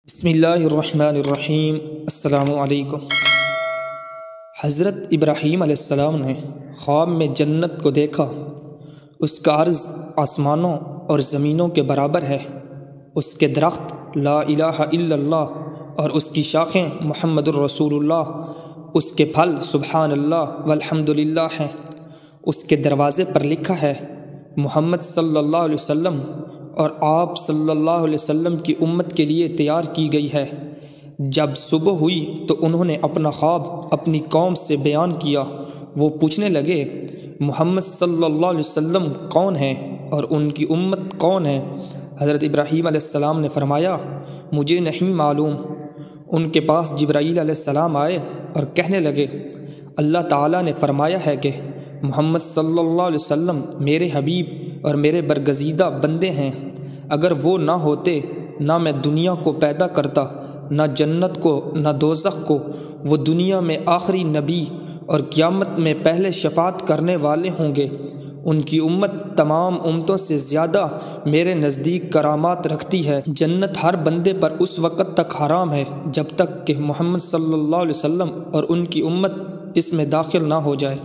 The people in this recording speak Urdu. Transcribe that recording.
بسم اللہ الرحمن الرحیم۔ السلام علیکم۔ حضرت ابراہیم علیہ السلام نے خواب میں جنت کو دیکھا۔ اس کا عرض آسمانوں اور زمینوں کے برابر ہے، اس کے درخت لا الہ الا اللہ اور اس کی شاخیں محمد الرسول اللہ، اس کے پھل سبحان اللہ والحمد للہ ہیں۔ اس کے دروازے پر لکھا ہے محمد صلی اللہ علیہ وسلم، اور آپ صلی اللہ علیہ وسلم کی امت کے لیے تیار کی گئی ہے۔ جب صبح ہوئی تو انہوں نے اپنا خواب اپنی قوم سے بیان کیا۔ وہ پوچھنے لگے محمد صلی اللہ علیہ وسلم کون ہیں اور ان کی امت کون ہے؟ حضرت ابراہیم علیہ السلام نے فرمایا مجھے نہیں معلوم۔ ان کے پاس جبرائیل علیہ السلام آئے اور کہنے لگے اللہ تعالیٰ نے فرمایا ہے کہ محمد صلی اللہ علیہ وسلم میرے حبیب اور میرے برگزیدہ بندے ہیں۔ اگر وہ نہ ہوتے نہ میں دنیا کو پیدا کرتا، نہ جنت کو نہ دوزخ کو۔ وہ دنیا میں آخری نبی اور قیامت میں پہلے شفاعت کرنے والے ہوں گے۔ ان کی امت تمام امتوں سے زیادہ میرے نزدیک کرامات رکھتی ہے۔ جنت ہر بندے پر اس وقت تک حرام ہے جب تک کہ محمد صلی اللہ علیہ وسلم اور ان کی امت اس میں داخل نہ ہو جائے۔